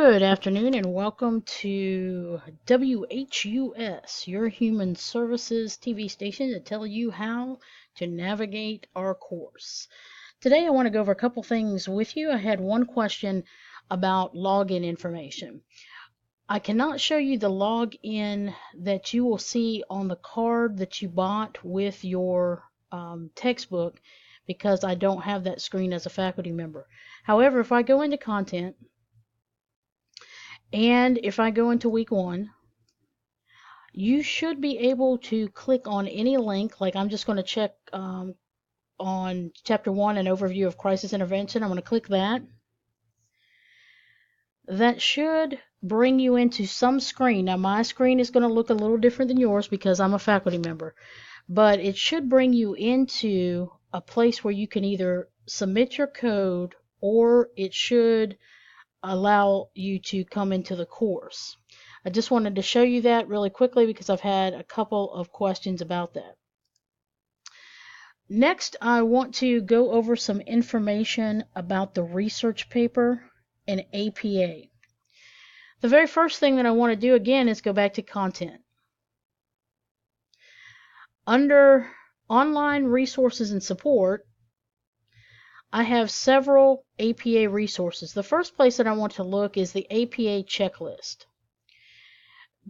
Good afternoon and welcome to WHUS, your human services TV station to tell you how to navigate our course. Today I want to go over a couple things with you. I had one question about login information. I cannot show you the login that you will see on the card that you bought with your textbook because I don't have that screen as a faculty member. However, if I go into content, and if I go into week 1, you should be able to click on any link. Like I'm just going to check on chapter 1, an overview of crisis intervention. I'm going to click that. That should bring you into some screen. Now my screen is going to look a little different than yours because I'm a faculty member. But it should bring you into a place where you can either submit your code or it should allow you to come into the course. I just wanted to show you that really quickly because I've had a couple of questions about that. Next, I want to go over some information about the research paper and APA. The very first thing that I want to do again is go back to content. Under online resources and support, I have several APA resources. The first place that I want to look is the APA checklist.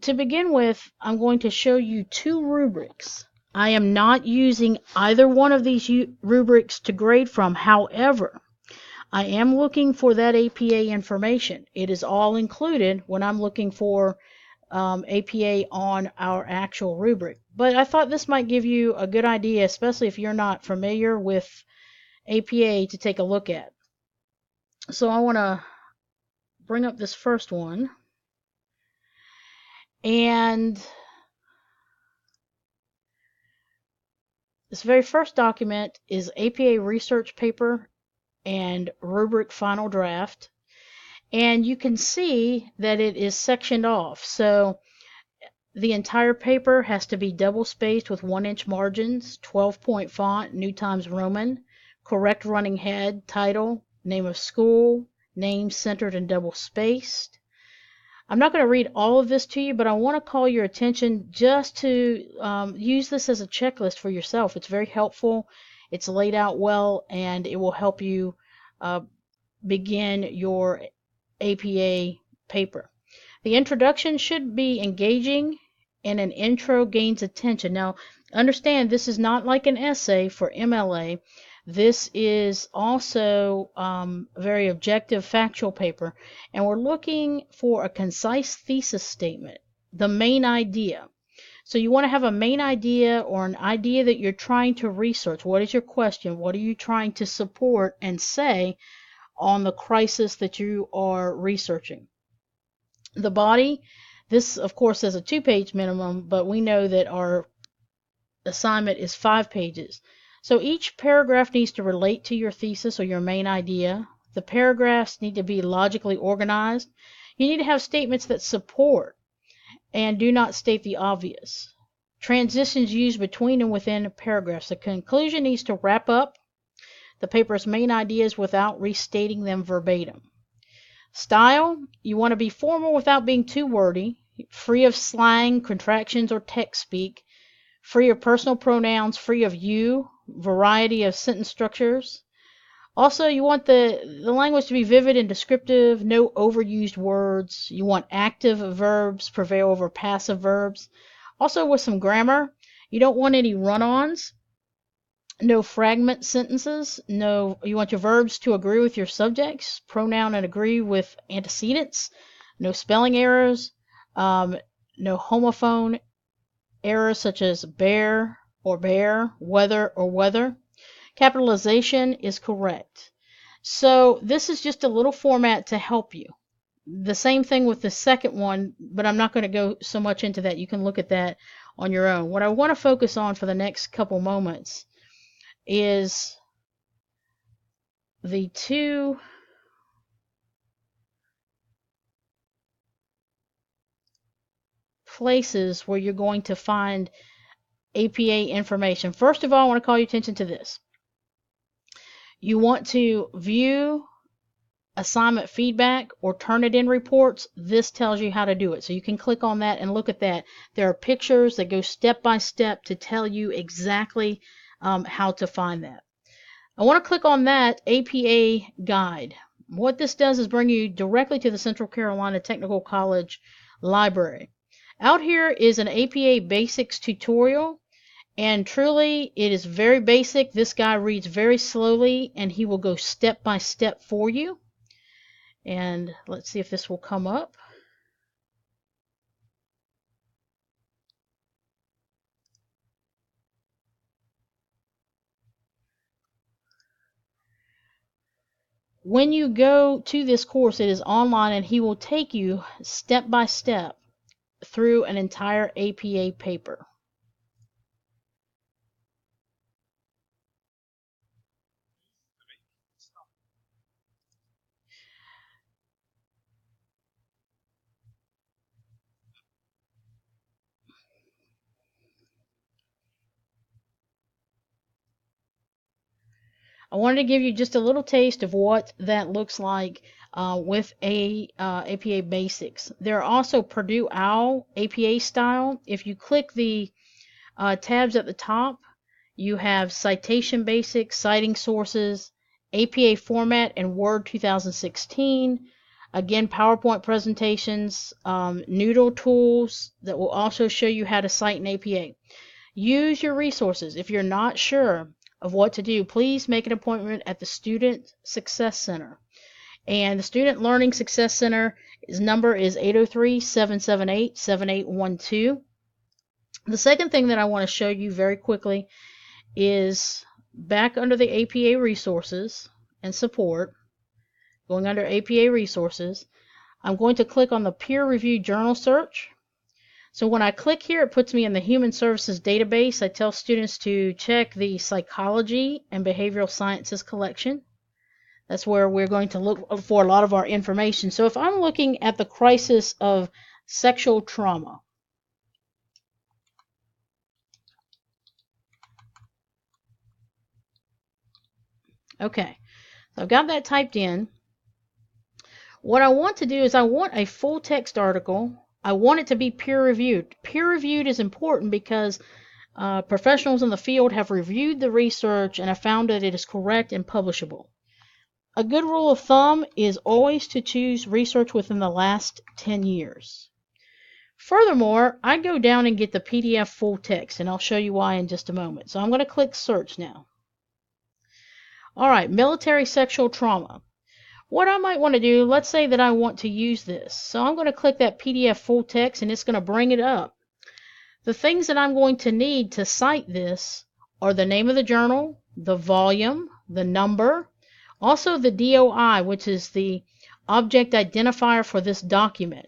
To begin with, I'm going to show you 2 rubrics. I am not using either one of these rubrics to grade from. However, I am looking for that APA information. It is all included when I'm looking for APA on our actual rubric. But I thought this might give you a good idea, especially if you're not familiar with APA, to take a look at. So I want to bring up this first one. And this very first document is APA research paper and rubric final draft. And you can see that it is sectioned off. So the entire paper has to be double spaced with 1-inch margins, 12-point font, New Times Roman, correct running head, title, name of school, name centered and double spaced. I'm not going to read all of this to you, but I want to call your attention just to use this as a checklist for yourself. It's very helpful. It's laid out well, and it will help you begin your APA paper. The introduction should be engaging, and an intro gains attention. Now, understand this is not like an essay for MLA. This is also a very objective, factual paper, and we're looking for a concise thesis statement, the main idea. So you want to have a main idea or an idea that you're trying to research. What is your question? What are you trying to support and say on the crisis that you are researching? The body, this of course is a 2-page minimum, but we know that our assignment is 5 pages. So each paragraph needs to relate to your thesis or your main idea. The paragraphs need to be logically organized. You need to have statements that support and do not state the obvious. Transitions used between and within paragraphs. The conclusion needs to wrap up the paper's main ideas without restating them verbatim. Style, you want to be formal without being too wordy, free of slang, contractions, or text speak, free of personal pronouns, free of you, variety of sentence structures. Also, you want the language to be vivid and descriptive, no overused words. You want active verbs prevail over passive verbs. Also, with some grammar, you don't want any run-ons, no fragment sentences. No, you want your verbs to agree with your subjects, pronoun and agree with antecedents. No spelling errors, no homophone errors such as bear or bear, weather or weather. Capitalization is correct. So this is just a little format to help you. The same thing with the second one, but I'm not going to go so much into that. You can look at that on your own. What I want to focus on for the next couple moments is the 2 places where you're going to find APA information. First of all, I want to call your attention to this. You want to view assignment feedback or Turnitin reports, this tells you how to do it. So you can click on that and look at that. There are pictures that go step by step to tell you exactly how to find that. I want to click on that APA guide. What this does is bring you directly to the Central Carolina Technical College library. Out here is an APA basics tutorial, and truly it is very basic. This guy reads very slowly and he will go step by step for you. And let's see if this will come up. When you go to this course, it is online and he will take you step by step through an entire APA paper. I wanted to give you just a little taste of what that looks like with APA Basics. There are also Purdue OWL APA style. If you click the tabs at the top, you have Citation Basics, Citing Sources, APA Format and Word 2016, again PowerPoint presentations, Noodle tools that will also show you how to cite an APA. Use your resources. If you're not sure of what to do, please make an appointment at the Student Success Center. And the Student Learning Success Center, his number is 803-778-7812. The second thing that I want to show you very quickly is back under the APA resources and support, going under APA resources, I'm going to click on the peer review journal search. So when I click here, it puts me in the Human Services database. I tell students to check the Psychology and Behavioral Sciences collection. That's where we're going to look for a lot of our information. So if I'm looking at the crisis of sexual trauma, okay, so I've got that typed in. What I want to do is I want a full text article. I want it to be peer-reviewed. Peer-reviewed is important because professionals in the field have reviewed the research and have found that it is correct and publishable. A good rule of thumb is always to choose research within the last 10 years. Furthermore, I go down and get the PDF full text, and I'll show you why in just a moment. So I'm going to click Search now. All right, military sexual trauma. What I might want to do, let's say that I want to use this. So I'm going to click that PDF full text and it's going to bring it up. The things that I'm going to need to cite this are the name of the journal, the volume, the number, also the DOI, which is the object identifier for this document.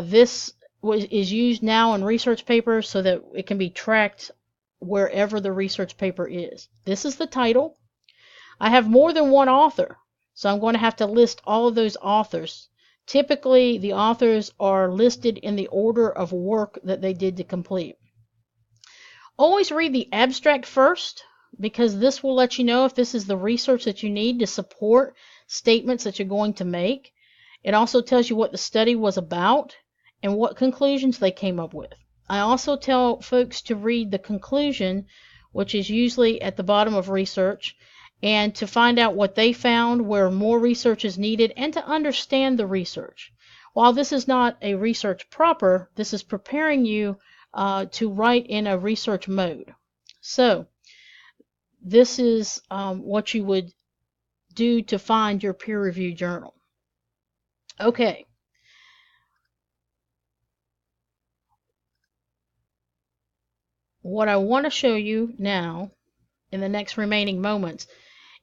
This is used now in research papers so that it can be tracked wherever the research paper is. This is the title. I have more than one author. So I'm going to have to list all of those authors. Typically, the authors are listed in the order of work that they did to complete. Always read the abstract first, because this will let you know if this is the research that you need to support statements that you're going to make. It also tells you what the study was about and what conclusions they came up with. I also tell folks to read the conclusion, which is usually at the bottom of research, and to find out what they found, where more research is needed, and to understand the research. While this is not a research proper, this is preparing you to write in a research mode. So this is what you would do to find your peer-reviewed journal. Okay. What I want to show you now in the next remaining moments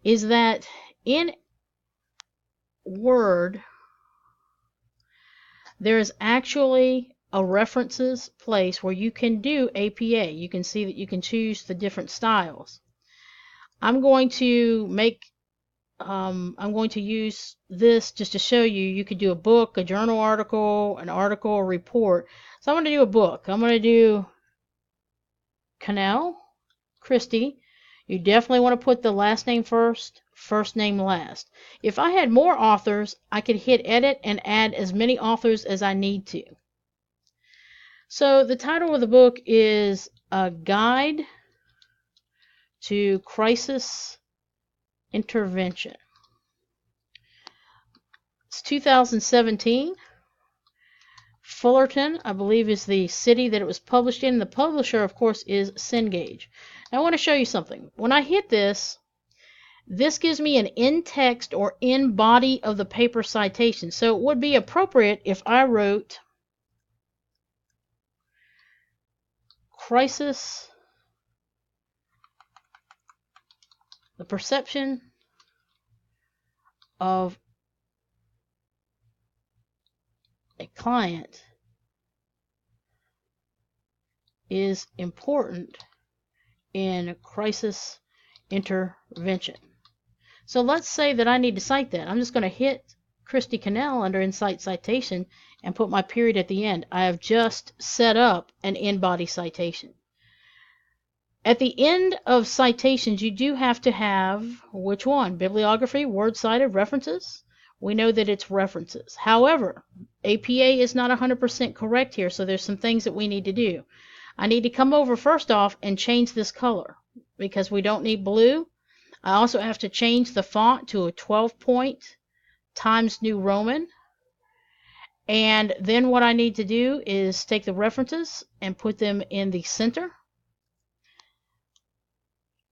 is that in Word, there is actually a references place where you can do APA. You can see that you can choose the different styles. I'm going to use this just to show you. You could do a book, a journal article, a report. So I'm going to do a book. I'm going to do Cannell Christie. You definitely want to put the last name first, first name last. If I had more authors, I could hit edit and add as many authors as I need to. So the title of the book is A Guide to Crisis Intervention. It's 2017. Fullerton, I believe, is the city that it was published in. The publisher, of course, is Cengage. Now, I want to show you something. When I hit this, this gives me an in-text or in-body of the paper citation. So it would be appropriate if I wrote Crisis, the perception of a client is important in crisis intervention. So let's say that I need to cite that. I'm just going to hit Christy Cannell under Incite Citation and put my period at the end. I have just set up an in-body citation. At the end of citations, you do have to have, which one? Bibliography, words cited, references? We know that it's references. However, APA is not 100% correct here, so there's some things that we need to do. I need to come over first off and change this color because we don't need blue. I also have to change the font to a 12-point Times New Roman. And then what I need to do is take the references and put them in the center.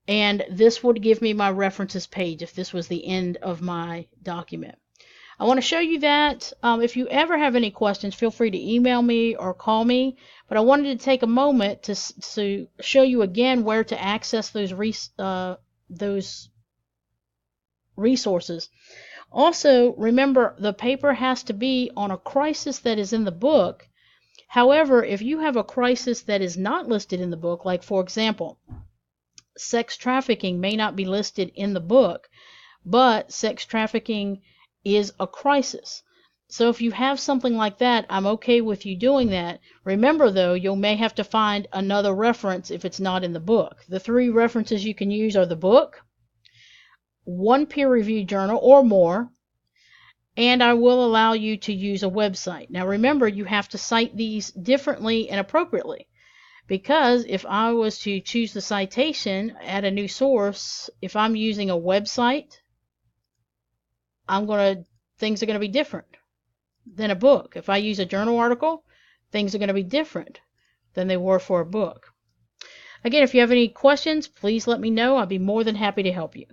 And this would give me my references page if this was the end of my document. I want to show you that. If you ever have any questions, feel free to email me or call me. But I wanted to take a moment to show you again where to access those resources. Also, remember, the paper has to be on a crisis that is in the book. However, if you have a crisis that is not listed in the book, like for example, sex trafficking may not be listed in the book, but sex trafficking is a crisis. So if you have something like that, I'm okay with you doing that. Remember, though, you may have to find another reference if it's not in the book. The 3 references you can use are the book, 1 peer-reviewed journal or more, and I will allow you to use a website. Now remember, you have to cite these differently and appropriately, because if I was to choose the citation, add a new source, if I'm using a website, things are going to be different than a book. If I use a journal article, things are going to be different than they were for a book. Again, if you have any questions, please let me know. I'll be more than happy to help you.